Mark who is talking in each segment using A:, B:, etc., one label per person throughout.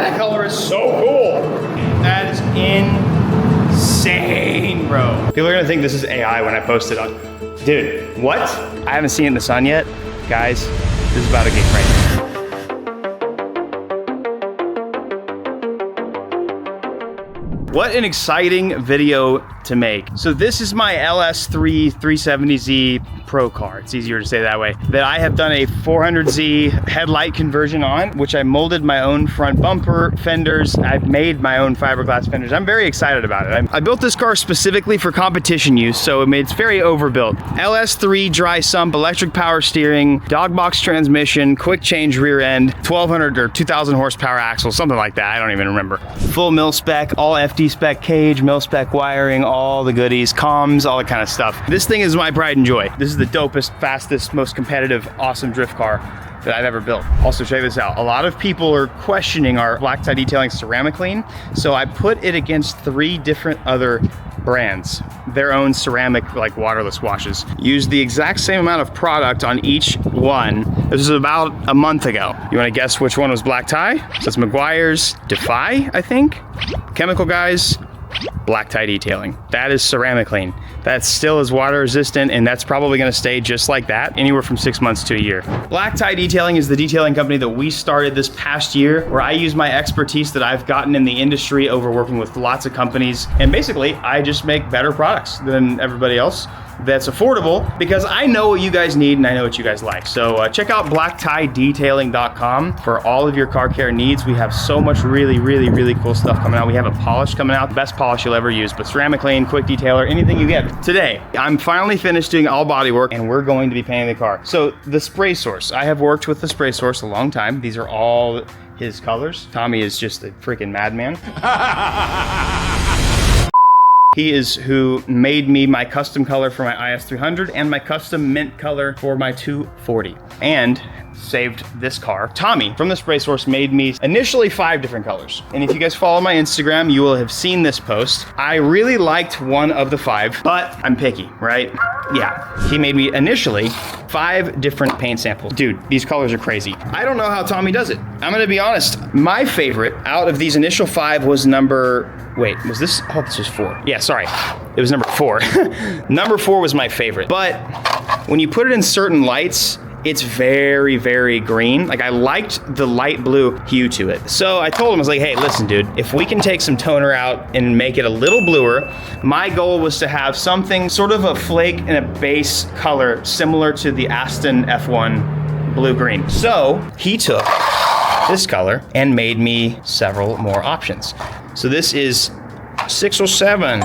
A: That color is so cool. That is insane, bro. People are gonna think this is AI when I post it on. Dude, what? I haven't seen it in the sun yet. Guys, this is about to get crazy. What an exciting video to make. So this is my LS3 370Z Pro car. It's easier to say that way. That I have done a 400Z headlight conversion on, which I molded my own front bumper fenders. I've made my own fiberglass fenders. I'm very excited about it. I built this car specifically for competition use, so it's very overbuilt. LS3 dry sump, electric power steering, dog box transmission, quick change rear end, 1200 or 2000 horsepower axle, something like that. I don't even remember. Full mil spec, all FD Spec cage, mil spec wiring, all the goodies, comms, all that kind of stuff. This thing is my pride and joy. This is the dopest, fastest, most competitive, awesome drift car that I've ever built. Also, check this out. A lot of people are questioning our black tie detailing ceramic clean, so I put it against 3 different other brands, their own ceramic like waterless washes. Used the exact same amount of product on each one. This was about a month ago. You want to guess which one was black tie? So it's McGuire's Defy, I think. Chemical Guys, black tie detailing. That is ceramic clean. That still is water resistant, and that's probably gonna stay just like that, anywhere from 6 months to a year. Black Tie Detailing is the detailing company that we started this past year, where I use my expertise that I've gotten in the industry over working with lots of companies, and basically, I just make better products than everybody else that's affordable, because I know what you guys need and I know what you guys like. So check out blacktiedetailing.com for all of your car care needs. We have so much really cool stuff coming out. We have a polish coming out, the best polish you'll ever use, but ceramic clean, quick detailer, anything you get. Today, I'm finally finished doing all body work and we're going to be painting the car. So the spray source, I have worked with the spray source a long time. These are all his colors. Tommy is just a freaking madman. He is who made me my custom color for my IS300 and my custom mint color for my 240. And saved this car. Tommy from the Spray Source made me initially 5 different colors. And if you guys follow my Instagram, you will have seen this post. I really liked one of the 5, but I'm picky, right? Yeah, he made me initially 5 different paint samples. Dude, these colors are crazy. I don't know how Tommy does it. I'm gonna be honest. My favorite out of these initial 5 was wait, was this? Oh, this was 4. Yeah, sorry. It was number 4. Number 4 was my favorite. But when you put it in certain lights, it's very green. Like, I liked the light blue hue to it. So I told him, I was like, hey, listen, dude, if we can take some toner out and make it a little bluer, my goal was to have something sort of a flake and a base color similar to the Aston F1 blue-green. So he took this color and made me several more options. So this is 6 or 7.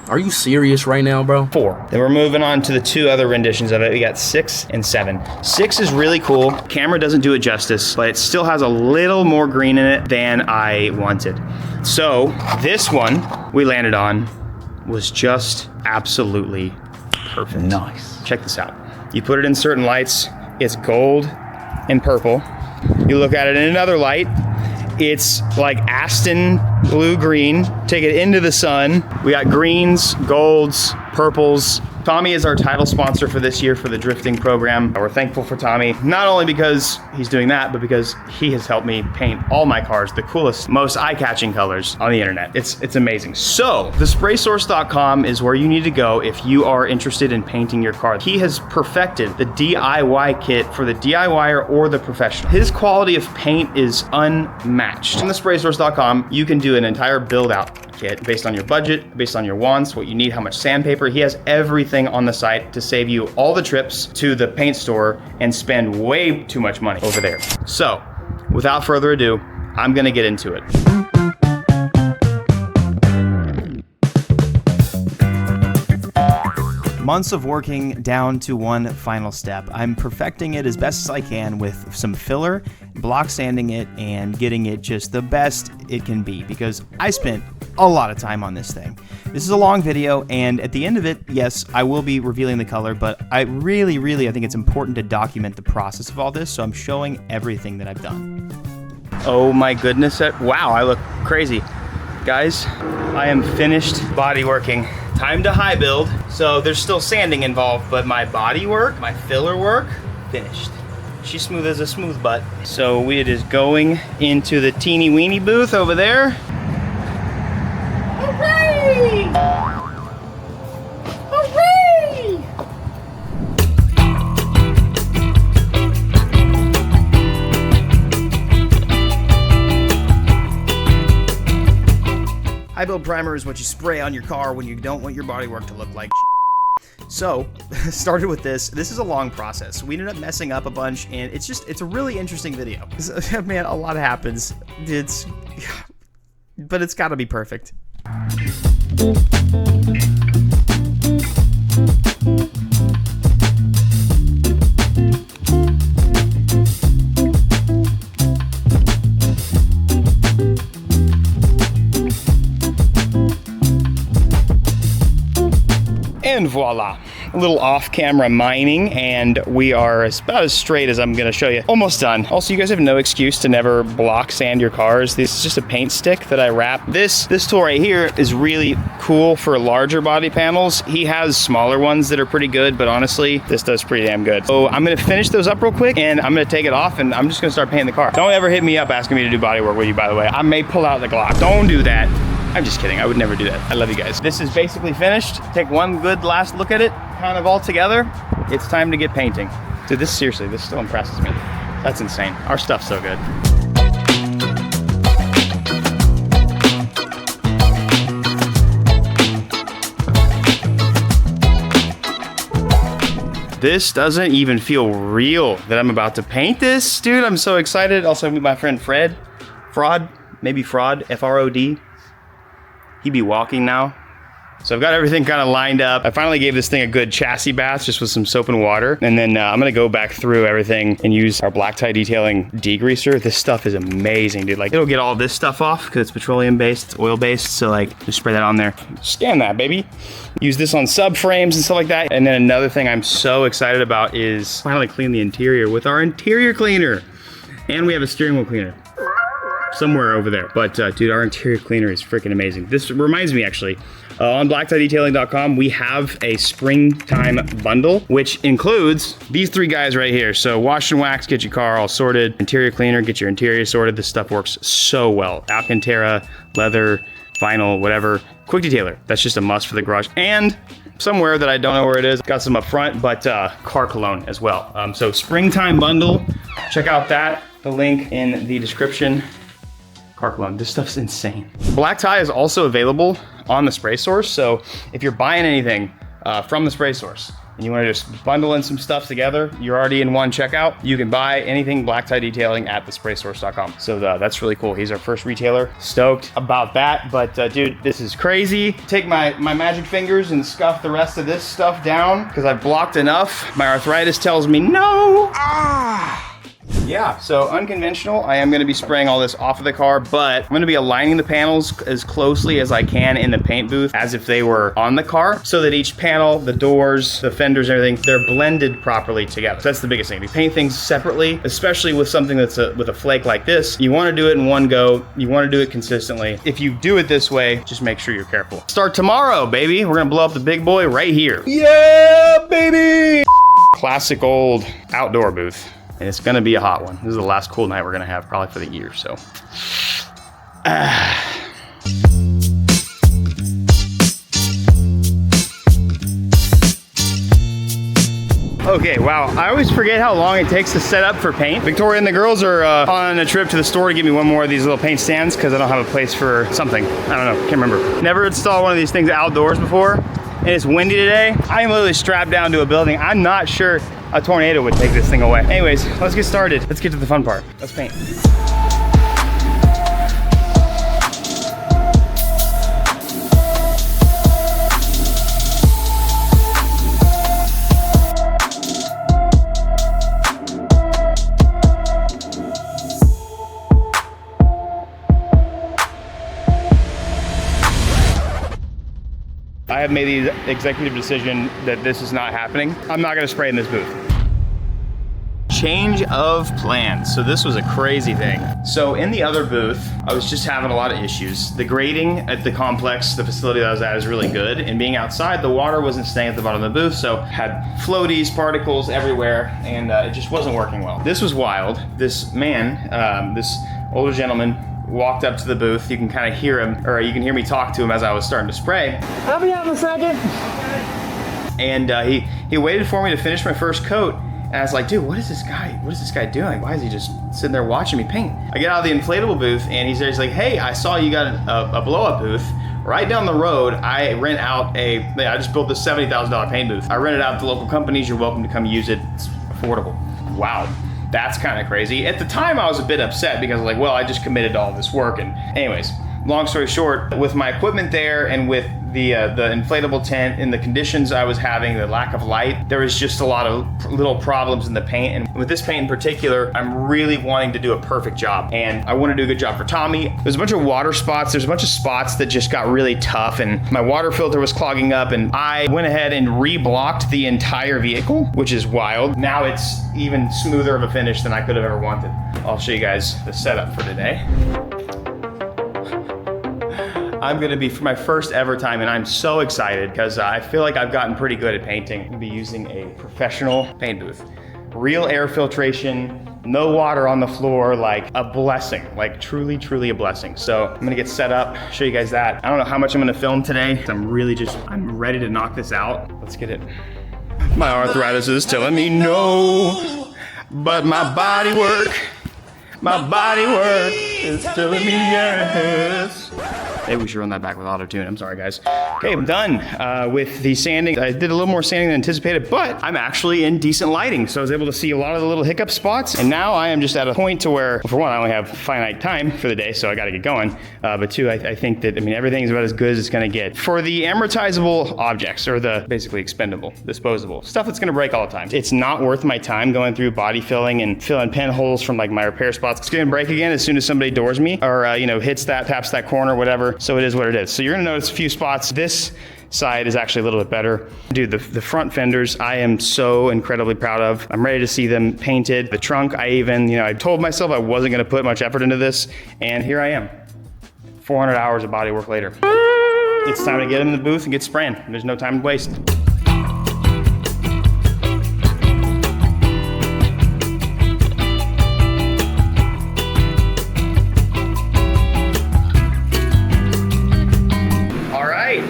B: Are you serious right now, bro?
A: 4. Then we're moving on to the 2 other renditions of it. We got 6 and 7. 6 is really cool. Camera doesn't do it justice, but it still has a little more green in it than I wanted. So this one we landed on was just absolutely perfect.
B: Nice.
A: Check this out. You put it in certain lights, it's gold and purple. You look at it in another light, it's like Aston blue-green. Take it into the sun. We got greens, golds, purples. Tommy is our title sponsor for this year for the drifting program. We're thankful for Tommy, not only because he's doing that, but because he has helped me paint all my cars the coolest, most eye-catching colors on the internet. It's amazing. So, thespraysource.com is where you need to go if you are interested in painting your car. He has perfected the DIY kit for the DIYer or the professional. His quality of paint is unmatched. On thespraysource.com, you can do an entire build-out kit based on your budget, based on your wants, what you need, how much sandpaper. He has everything on the site to save you all the trips to the paint store and spend way too much money over there. So, without further ado, I'm gonna get into it. Months of working down to one final step. I'm perfecting it as best as I can with some filler, block sanding it, and getting it just the best it can be, because I spent a lot of time on this thing. This is a long video, and at the end of it, yes, I will be revealing the color, but I really think it's important to document the process of all this, so I'm showing everything that I've done. Oh my goodness, wow, I look crazy. Guys, I am finished body working. Time to high build. So there's still sanding involved, but my body work, my filler work, finished. She's smooth as a smooth butt. So it is going into the teeny weeny booth over there. Hooray! Hooray! High build primer is what you spray on your car when you don't want your bodywork to look like shit. So, started with this. This is a long process. We ended up messing up a bunch, and it's a really interesting video. Man, a lot happens. But it's gotta be perfect. And voila, a little off-camera mining, and we are about as straight as I'm gonna show you. Almost done. Also, you guys have no excuse to never block sand your cars. This is just a paint stick that I wrap. This tool right here is really cool for larger body panels. He has smaller ones that are pretty good, but honestly, this does pretty damn good. So I'm gonna finish those up real quick, and I'm gonna take it off, and I'm just gonna start painting the car. Don't ever hit me up asking me to do body work with you, by the way. I may pull out the Glock. Don't do that. I'm just kidding, I would never do that. I love you guys. This is basically finished. Take one good last look at it, kind of all together. It's time to get painting. Dude, this seriously, this still impresses me. That's insane. Our stuff's so good. This doesn't even feel real that I'm about to paint this. Dude, I'm so excited. Also, I meet my friend Fred. Fraud, maybe Fraud, F-R-O-D. He'd be walking now. So I've got everything kind of lined up. I finally gave this thing a good chassis bath just with some soap and water. And then I'm gonna go back through everything and use our black tie detailing degreaser. This stuff is amazing, dude. Like, it'll get all this stuff off because it's petroleum based, it's oil based. So like, just spray that on there. Scan that, baby. Use this on subframes and stuff like that. And then another thing I'm so excited about is finally clean the interior with our interior cleaner. And we have a steering wheel cleaner somewhere over there. But dude, our interior cleaner is freaking amazing. This reminds me actually, on blacktidetailing.com, we have a springtime bundle, which includes these three guys right here. So wash and wax, get your car all sorted. Interior cleaner, get your interior sorted. This stuff works so well. Alcantara, leather, vinyl, whatever. Quick detailer, that's just a must for the garage. And somewhere that I don't know where it is, got some up front, but car cologne as well. So springtime bundle, check out that. The link in the description. Car cologne, this stuff's insane. Black tie is also available on the spray source. So if you're buying anything from the spray source and you want to just bundle in some stuff together, you're already in one checkout. You can buy anything black tie detailing at thespraysource.com. So that's really cool. He's our first retailer. Stoked about that. But dude, this is crazy. Take my magic fingers and scuff the rest of this stuff down because I've blocked enough. My arthritis tells me no. Yeah, so unconventional. I am gonna be spraying all this off of the car, but I'm gonna be aligning the panels as closely as I can in the paint booth as if they were on the car, so that each panel, the doors, the fenders, everything, they're blended properly together. So that's the biggest thing. If you paint things separately, especially with something that's with a flake like this, you wanna do it in one go. You wanna do it consistently. If you do it this way, just make sure you're careful. Start tomorrow, baby. We're gonna blow up the big boy right here. Yeah, baby! Classic old outdoor booth. And it's gonna be a hot one. This is the last cool night we're gonna have probably for the year, so. Okay, wow, I always forget how long it takes to set up for paint. Victoria and the girls are on a trip to the store to give me one more of these little paint stands because I don't have a place for something. I don't know, can't remember. Never installed one of these things outdoors before, and it's windy today. I am literally strapped down to a building. I'm not sure a tornado would take this thing away. Anyways, let's get started. Let's get to the fun part. Let's paint. I have made the executive decision that this is not happening. I'm not gonna spray in this booth. change of plans. So this was a crazy thing. So in the other booth, I was just having a lot of issues. The grading at the complex, the facility that I was at, is really good. And being outside, the water wasn't staying at the bottom of the booth, so had floaties, particles everywhere, and it just wasn't working well. This was wild. This man, this older gentleman, walked up to the booth. You can kind of hear him, or you can hear me talk to him as I was starting to spray.
C: I'll be out in a second.
A: And he waited for me to finish my first coat. And I was like, dude, what is this guy doing? Why is he just sitting there watching me paint? I get out of the inflatable booth and he's there. He's like, hey, I saw you got a blow up booth. Right down the road, I rent out I just built this $70,000 paint booth. I rent it out to local companies. You're welcome to come use it. It's affordable. Wow. That's kind of crazy. At the time, I was a bit upset because I was like, well, I just committed to all this work. And anyways, long story short, with my equipment there and with the inflatable tent and the conditions I was having, the lack of light, there was just a lot of little problems in the paint. And with this paint in particular, I'm really wanting to do a perfect job. And I want to do a good job for Tommy. There's a bunch of water spots. There's a bunch of spots that just got really tough and my water filter was clogging up, and I went ahead and re-blocked the entire vehicle, which is wild. Now it's even smoother of a finish than I could have ever wanted. I'll show you guys the setup for today. I'm gonna be for my first ever time, and I'm so excited because I feel like I've gotten pretty good at painting. I'm gonna be using a professional paint booth. Real air filtration, no water on the floor, like a blessing, like truly, truly a blessing. So I'm gonna get set up, show you guys that. I don't know how much I'm gonna film today. I'm ready to knock this out. Let's get it. My arthritis is telling me no, but my bodywork is telling me yes. Maybe we should run that back with auto-tune. I'm sorry, guys. Okay, I'm done with the sanding. I did a little more sanding than anticipated, but I'm actually in decent lighting, so I was able to see a lot of the little hiccup spots. And now I am just at a point to where, well, for one, I only have finite time for the day, so I got to get going. But two, I think that, everything's about as good as it's going to get. For the amortizable objects, or the basically expendable, disposable, stuff that's going to break all the time, it's not worth my time going through body filling and filling pinholes from like my repair spots. It's going to break again as soon as somebody doors me or, taps that corner, whatever. So it is what it is. So you're gonna notice a few spots. This side is actually a little bit better. Dude, the front fenders, I am so incredibly proud of. I'm ready to see them painted. The trunk, I told myself I wasn't gonna put much effort into this, and here I am, 400 hours of body work later. It's time to get in the booth and get spraying. There's no time to waste.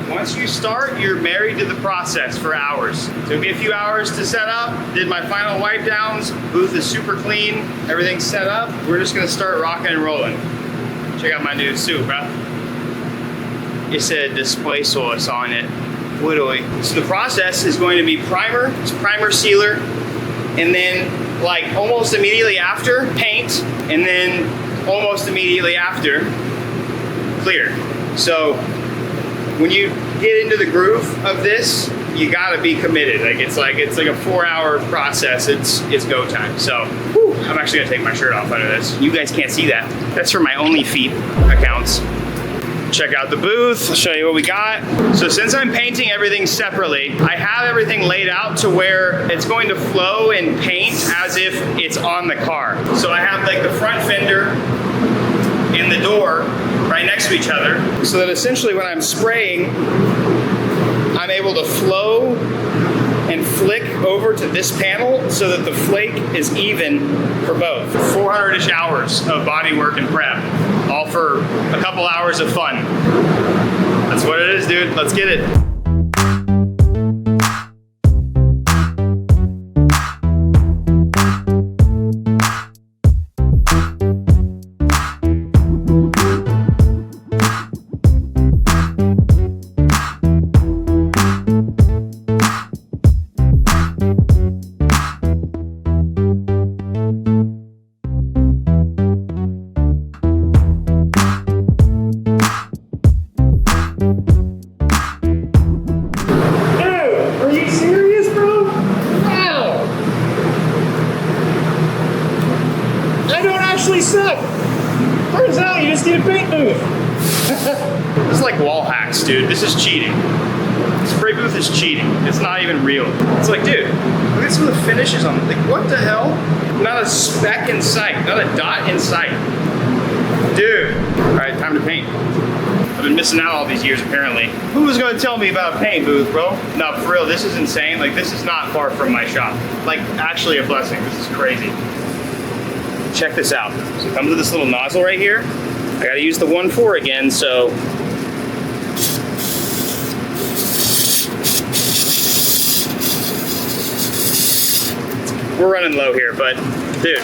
A: Once you start, you're married to the process for hours. Took me a few hours to set up, did my final wipe downs, booth is super clean, everything's set up. We're just gonna start rocking and rolling. Check out my new suit, bro. It said display source on it, literally. So the process is going to be primer, sealer, and then like almost immediately after, paint, and then almost immediately after, clear. So when you get into the groove of this, you gotta be committed. It's like a 4-hour process. It's go time. So whew, I'm actually gonna take my shirt off under this. You guys can't see that. That's for my only feet accounts. Check out the booth. I'll show you what we got. So since I'm painting everything separately, I have everything laid out to where it's going to flow and paint as if it's on the car. So I have like the front fender and the door right next to each other, so that essentially when I'm spraying, I'm able to flow and flick over to this panel so that the flake is even for both. 400-ish hours of body work and prep, all for a couple hours of fun. That's what it is, dude. Let's get it.
C: Suck. Turns out you just need a paint booth.
A: This is like wall hacks, dude. This is cheating. Spray booth is cheating. It's not even real. It's like, dude, look at some of the finishes on it. Like, what the hell? Not a speck in sight. Not a dot in sight. Dude. All right, time to paint. I've been missing out all these years, apparently. Who was gonna tell me about a paint booth, bro? No, for real, this is insane. Like, this is not far from my shop. Like, actually a blessing. This is crazy. Check this out. So it comes with this little nozzle right here. I gotta use the 1.4 again, so. We're running low here, but dude,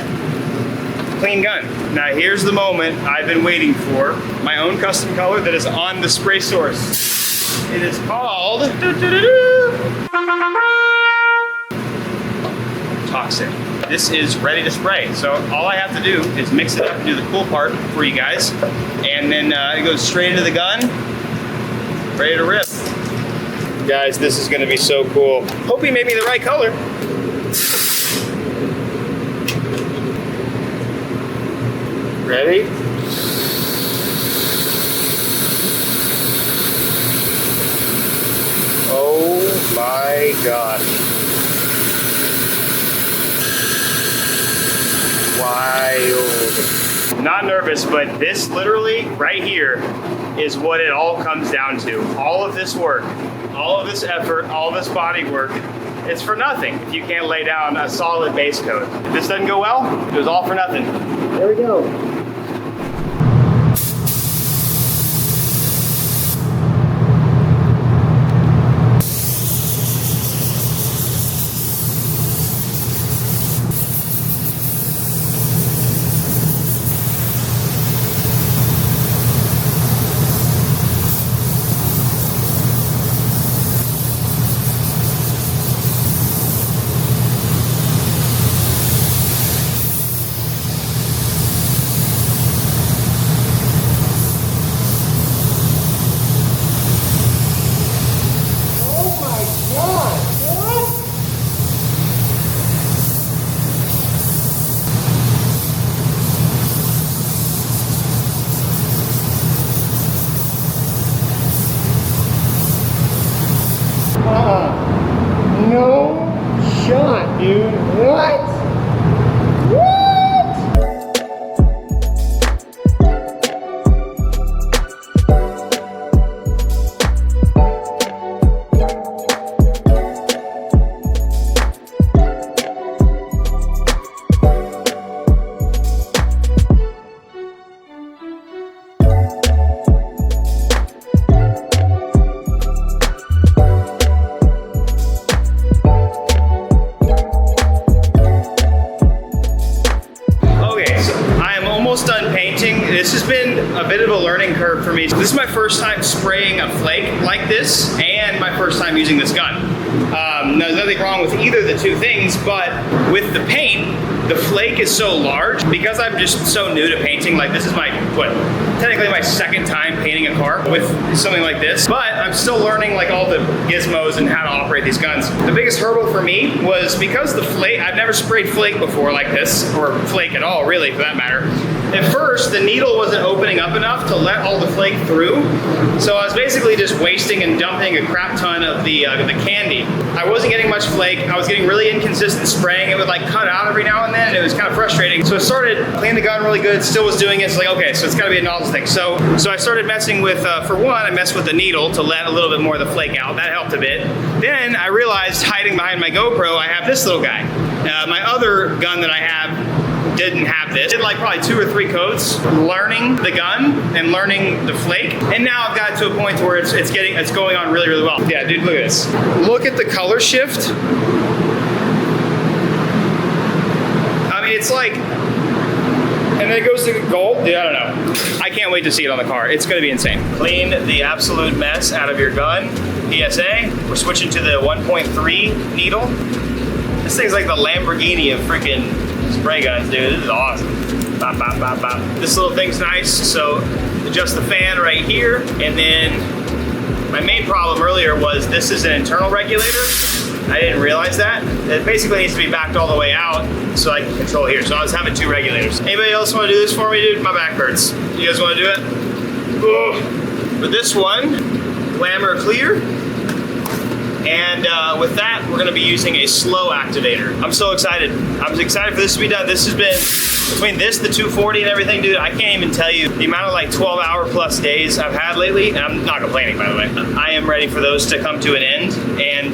A: clean gun. Now here's the moment I've been waiting for. My own custom color that is on the spray source. It is called Toxic. This is ready to spray. So all I have to do is mix it up and do the cool part for you guys. And then it goes straight into the gun, ready to rip. Guys, this is gonna be so cool. Hope he made me the right color. Ready? Oh my God. Wild. Not nervous, but this literally right here is what it all comes down to. All of this work, all of this effort, all of this body work, it's for nothing if you can't lay down a solid base coat. If this doesn't go well, it was all for nothing. There we go. No shot, dude. What? This has been a bit of a learning curve for me. This is my first time spraying a flake like this and my first time using this gun. There's nothing wrong with either of the two things, but with the paint, the flake is so large because I'm just so new to painting. Like, this is my, technically my second time painting a car with something like this, but I'm still learning like all the gizmos and how to operate these guns. The biggest hurdle for me was because the flake, I've never sprayed flake before like this, or flake at all really for that matter. At first, the needle wasn't opening up enough to let all the flake through. So I was basically just wasting and dumping a crap ton of the candy. I wasn't getting much flake. I was getting really inconsistent spraying. It would like cut out every now and then, and it was kind of frustrating. So I started cleaning the gun really good, still was doing it. It's like, okay, so it's gotta be a nozzle thing. So I started messing with, for one, I messed with the needle to let a little bit more of the flake out. That helped a bit. Then I realized hiding behind my GoPro, I have this little guy. My other gun that I have didn't have this. Did like probably 2 or 3 coats learning the gun and learning the flake. And now I've got to a point where it's going on really, really well. Yeah, dude, look at this. Look at the color shift. I mean, it's like, and then it goes to gold. Dude, I don't know. I can't wait to see it on the car. It's gonna be insane. Clean the absolute mess out of your gun. PSA, we're switching to the 1.3 needle. This thing's like the Lamborghini of freaking spray guns, dude. This is awesome. Bop, bop, bop, bop. This little thing's nice, so adjust the fan right here, and then my main problem earlier was this is an internal regulator. I didn't realize that. It basically needs to be backed all the way out so I can control here. So I was having 2 regulators. Anybody else want to do this for me, dude? My back hurts. You guys want to do it? Ugh. For this one, Glamour Clear. And with that, we're gonna be using a slow activator. I'm so excited. I'm excited for this to be done. This has been, between this, the 240 and everything, dude, I can't even tell you the amount of like 12-hour plus days I've had lately, and I'm not complaining, by the way. I am ready for those to come to an end and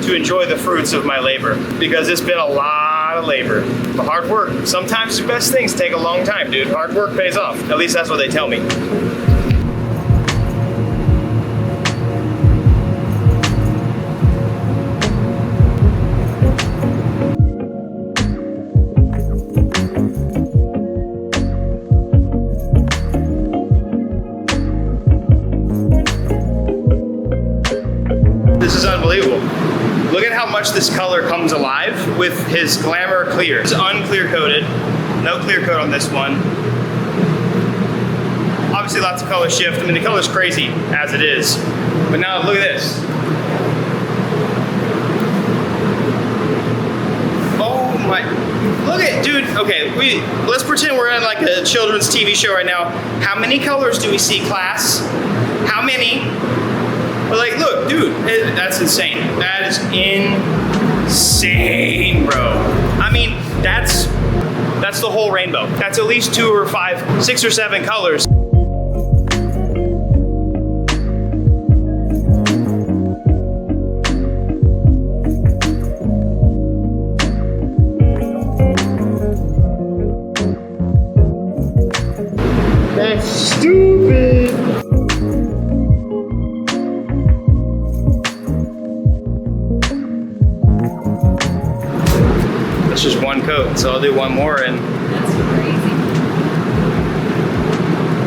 A: to enjoy the fruits of my labor, because it's been a lot of labor. But hard work. Sometimes the best things take a long time, dude. Hard work pays off. At least that's what they tell me. This is unbelievable. Look at how much this color comes alive with his Glamour Clear. It's unclear coated, no clear coat on this one. Obviously lots of color shift. I mean, the color's crazy as it is. But now look at this. Oh my, look at, dude, okay, let's pretend we're in like a children's TV show right now. How many colors do we see, class? How many? But like, look, dude, that's insane. That is insane, bro. I mean, that's the whole rainbow. That's at least 2 or 5, 6 or 7 colors. That's stupid. It's just one coat, so I'll do one more. And
C: That's crazy.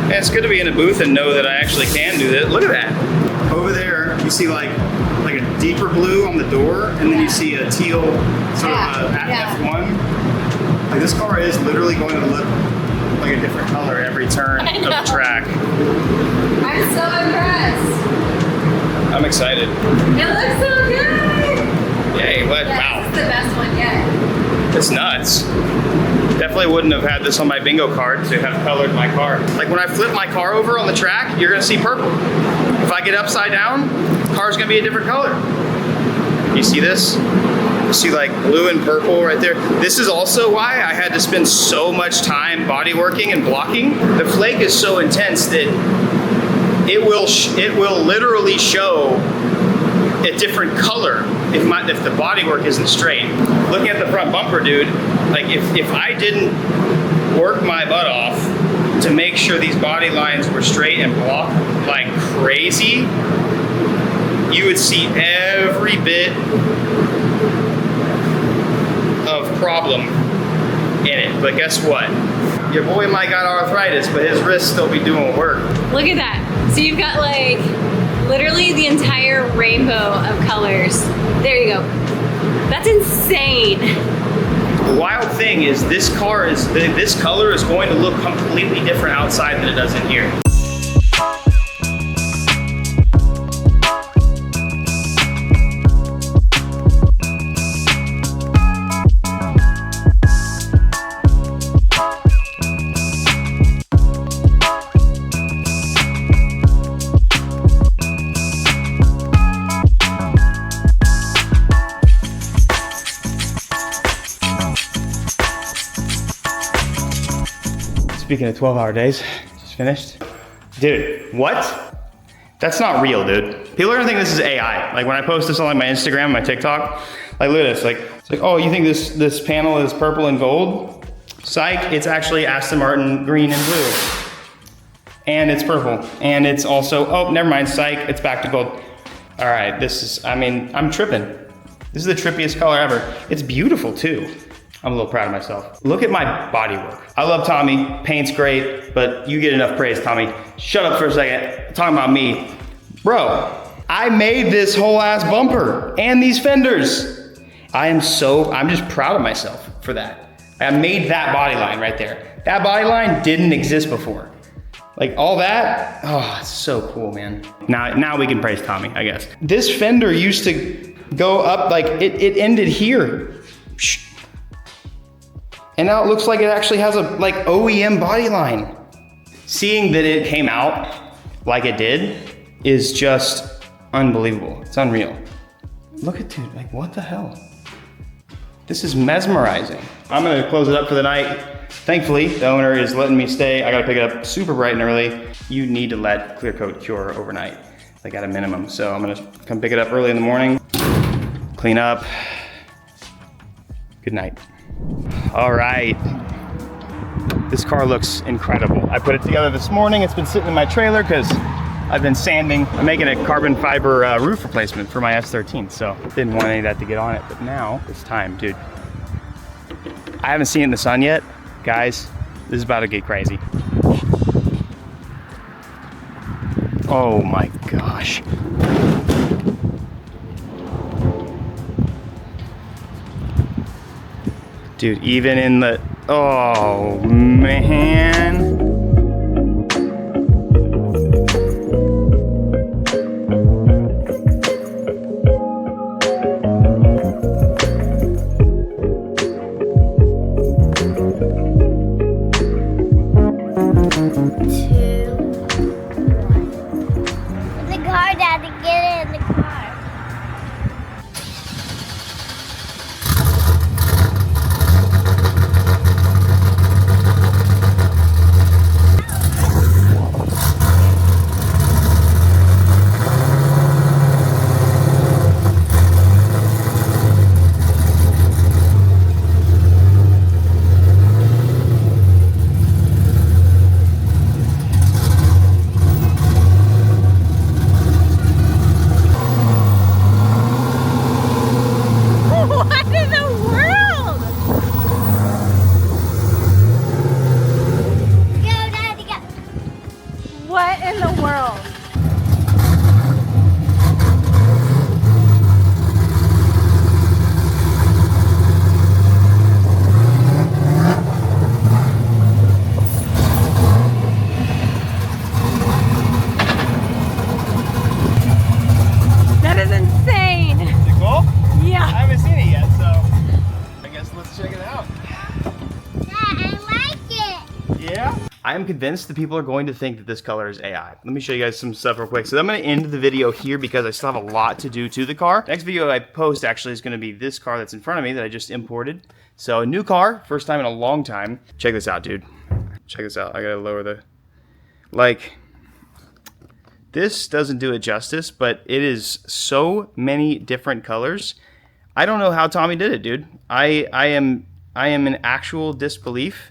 A: yeah, it's good to be in a booth and know that I actually can do that. Look at that. Over there, you see like a deeper blue on the door, and then you see a teal sort of F1. Like, this car is literally going to look like a different color every turn of the track.
C: I'm so impressed.
A: I'm excited.
C: It looks so good.
A: Yay, what?
C: Yeah,
A: Wow.
C: this is the best one yet.
A: It's nuts. Definitely wouldn't have had this on my bingo card to have colored my car. Like, when I flip my car over on the track, you're gonna see purple. If I get upside down, the car's gonna be a different color. You see this? You see like blue and purple right there. This is also why I had to spend so much time body working and blocking. The flake is so intense that it will literally show a different color if the bodywork isn't straight. Looking at the front bumper, dude, like if I didn't work my butt off to make sure these body lines were straight and blocked like crazy, you would see every bit of problem in it. But guess what? Your boy might got arthritis, but his wrists still be doing work.
C: Look at that. So you've got like literally the entire rainbow of colors. There you go. That's insane.
A: The wild thing is this color is going to look completely different outside than it does in here. Speaking of 12-hour days, just finished. Dude, what? That's not real, dude. People are gonna think this is AI. Like, when I post this on like my Instagram, my TikTok, like, look at this. Like, it's like, oh, you think this panel is purple and gold? Psych, it's actually Aston Martin green and blue. And it's purple. And it's also, oh, never mind, psych, it's back to gold. All right, this is, I mean, I'm tripping. This is the trippiest color ever. It's beautiful too. I'm a little proud of myself. Look at my bodywork. I love Tommy, paint's great, but you get enough praise, Tommy. Shut up for a second, I'm talking about me. Bro, I made this whole ass bumper and these fenders. I'm just proud of myself for that. I made that body line right there. That body line didn't exist before. Like all that, oh, it's so cool, man. Now we can praise Tommy, I guess. This fender used to go up, like it ended here. And now it looks like it actually has a like OEM body line. Seeing that it came out like it did is just unbelievable. It's unreal. Look at dude, like what the hell? This is mesmerizing. I'm gonna close it up for the night. Thankfully, the owner is letting me stay. I gotta pick it up super bright and early. You need to let clear coat cure overnight, like at a minimum. So I'm gonna come pick it up early in the morning, clean up. Good night. All right. This car looks incredible. I put it together this morning. It's been sitting in my trailer because I've been sanding. I'm making a carbon fiber roof replacement for my S13, so didn't want any of that to get on it, but now it's time, dude. I haven't seen it in the sun yet. Guys, this is about to get crazy. Oh my gosh. Dude, even in the, oh man.
C: What in the world? That is insane.
A: Is it cool?
C: Yeah.
A: I haven't seen it yet, so I guess let's check it out.
D: I like it.
A: Yeah? I am convinced that people are going to think that this color is AI. Let me show you guys some stuff real quick. So I'm gonna end the video here because I still have a lot to do to the car. Next video I post actually is gonna be this car that's in front of me that I just imported. So a new car, first time in a long time. Check this out, dude. Check this out. I gotta lower the, like, this doesn't do it justice, but it is so many different colors. I don't know how Tommy did it, dude. I am in actual disbelief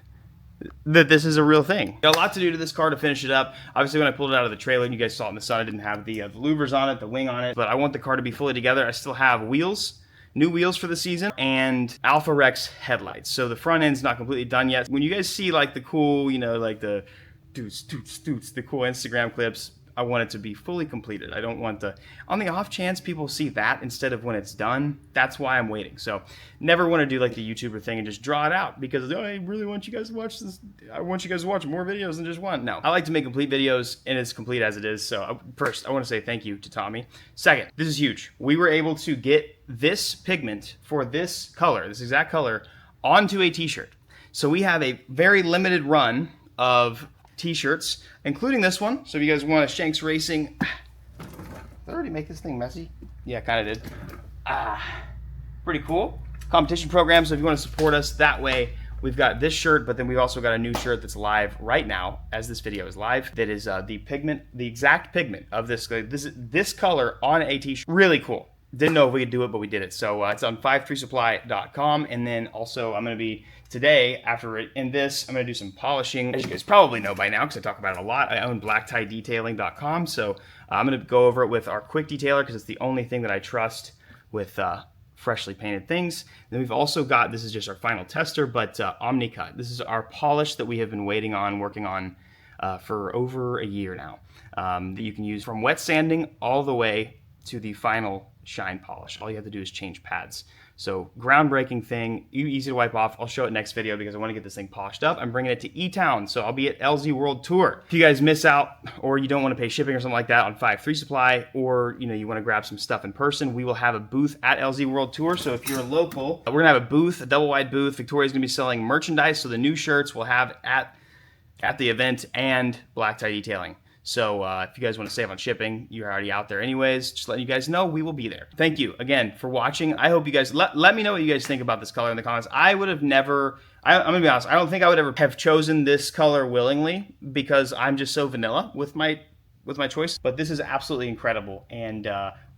A: that this is a real thing. Got a lot to do to this car to finish it up. Obviously, when I pulled it out of the trailer and you guys saw it in the sun, I didn't have the louvers on it, the wing on it, but I want the car to be fully together. I still have wheels, new wheels for the season, and Alpha Rex headlights. So the front end's not completely done yet. When you guys see like the cool, you know, like the doots, the cool Instagram clips, I want it to be fully completed. I don't want the, on the off chance people see that instead of when it's done, that's why I'm waiting. So never want to do like the YouTuber thing and just draw it out because oh, I really want you guys to watch this. I want you guys to watch more videos than just one. No, I like to make complete videos and it's complete as it is. So first, I want to say thank you to Tommy. Second, this is huge. We were able to get this pigment for this color, this exact color, onto a t-shirt. So we have a very limited run of t-shirts, including this one. So if you guys want a Shanks Racing, did I already make this thing messy? Yeah, kind of did. Pretty cool. Competition program, so if you want to support us that way, we've got this shirt, but then we've also got a new shirt that's live right now, as this video is live, that is the pigment, the exact pigment of this color on a t-shirt. Really cool. Didn't know if we could do it, but we did it. So it's on 53supply.com. And then also I'm going to be, today, after in this, I'm going to do some polishing. As you guys probably know by now, because I talk about it a lot, I own blacktidedetailing.com. So I'm going to go over it with our quick detailer because it's the only thing that I trust with freshly painted things. Then we've also got, this is just our final tester, but OmniCut. This is our polish that we have been working on for over a year now. That you can use from wet sanding all the way to the final shine polish. All you have to do is change pads. So groundbreaking thing, easy to wipe off. I'll show it next video because I want to get this thing polished up. I'm bringing it to E-Town, so I'll be at LZ World Tour. If you guys miss out or you don't want to pay shipping or something like that on 53 Supply, or you know you want to grab some stuff in person, we will have a booth at LZ World Tour. So if you're local, we're gonna have a booth, a double wide booth. Victoria's gonna be selling merchandise, so the new shirts we'll have at the event and black tie detailing. So if you guys want to save on shipping, you're already out there anyways. Just letting you guys know we will be there. Thank you again for watching. I hope you guys, let me know what you guys think about this color in the comments. I would have never, I'm going to be honest, I don't think I would ever have chosen this color willingly because I'm just so vanilla with my choice. But this is absolutely incredible. And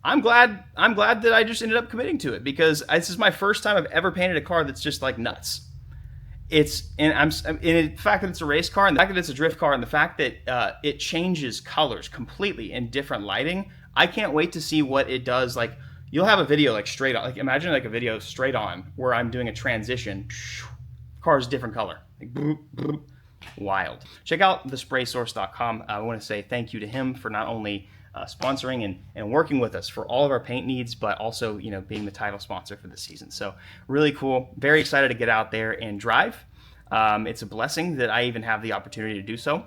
A: I'm glad that I just ended up committing to it because this is my first time I've ever painted a car that's just like nuts. And the fact that it's a race car, and the fact that it's a drift car, and the fact that it changes colors completely in different lighting, I can't wait to see what it does. Like, you'll have a video like straight on, like imagine like a video straight on where I'm doing a transition, car's different color, like boop, boop. Wild. Check out thespraysource.com. I want to say thank you to him for not only sponsoring and working with us for all of our paint needs, but also, you know, being the title sponsor for the season. So really cool. Very excited to get out there and drive. It's a blessing that I even have the opportunity to do so,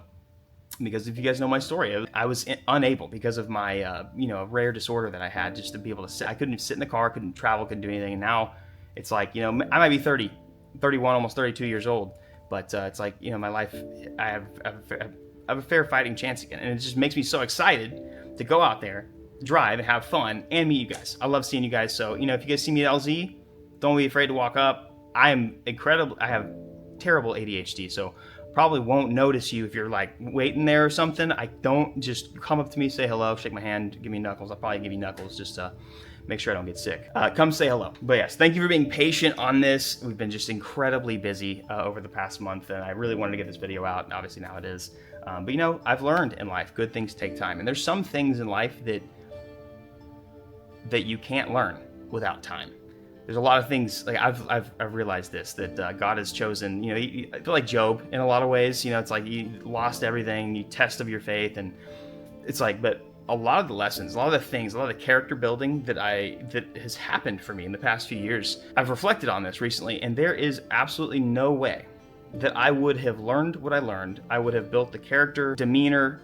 A: because if you guys know my story, I was unable because of my, you know, rare disorder that I had, just to be able to sit. I couldn't sit in the car, couldn't travel, couldn't do anything. And now it's like, you know, I might be 30, 31, almost 32 years old, but it's like, you know, my life, I have a fair fighting chance again. And it just makes me so excited to go out there, drive, and have fun, and meet you guys. I love seeing you guys. So, you know, if you guys see me at LZ, don't be afraid to walk up. I am incredible. I have terrible ADHD, so probably won't notice you if you're like waiting there or something. I don't, just come up to me, say hello, shake my hand, give me knuckles. I'll probably give you knuckles just to make sure I don't get sick. Come say hello. But yes, thank you for being patient on this. We've been just incredibly busy over the past month, and I really wanted to get this video out, and obviously now it is. But you know, I've learned in life, good things take time. And there's some things in life that you can't learn without time. There's a lot of things, like I've realized this, that God has chosen, you know, I feel like Job in a lot of ways, you know, it's like you lost everything, you test of your faith, and it's like, but a lot of the lessons, a lot of the things, a lot of the character building that has happened for me in the past few years, I've reflected on this recently, and there is absolutely no way that I would have learned what I learned. I would have built the character, demeanor,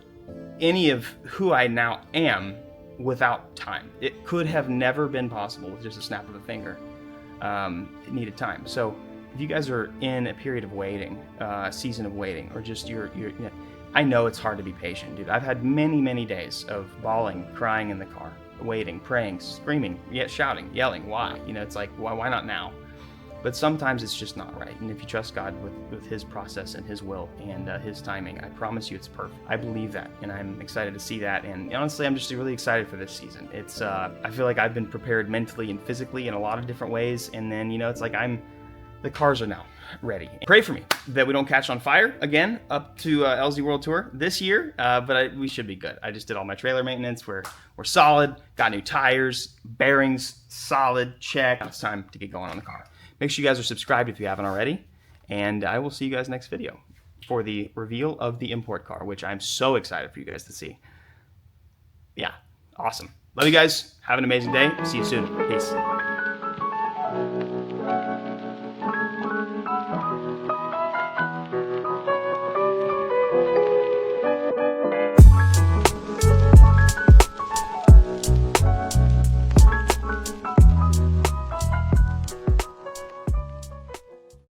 A: any of who I now am without time. It could have never been possible with just a snap of a finger. It needed time. So if you guys are in a period of waiting, a season of waiting, or just you know, I know it's hard to be patient, dude. I've had many, many days of bawling, crying in the car, waiting, praying, screaming, yet shouting, yelling. Why? You know, it's like, why not now? But sometimes it's just not right. And if you trust God with his process and his will and his timing, I promise you it's perfect. I believe that, and I'm excited to see that. And honestly, I'm just really excited for this season. It's I feel like I've been prepared mentally and physically in a lot of different ways. And then, you know, it's like the cars are now ready. Pray for me that we don't catch on fire again up to LZ World Tour this year, but we should be good. I just did all my trailer maintenance. We're solid, got new tires, bearings, solid, check. Now it's time to get going on the car. Make sure you guys are subscribed if you haven't already, and I will see you guys next video for the reveal of the import car, which I'm so excited for you guys to see. Yeah, awesome. Love you guys. Have an amazing day. See you soon. Peace.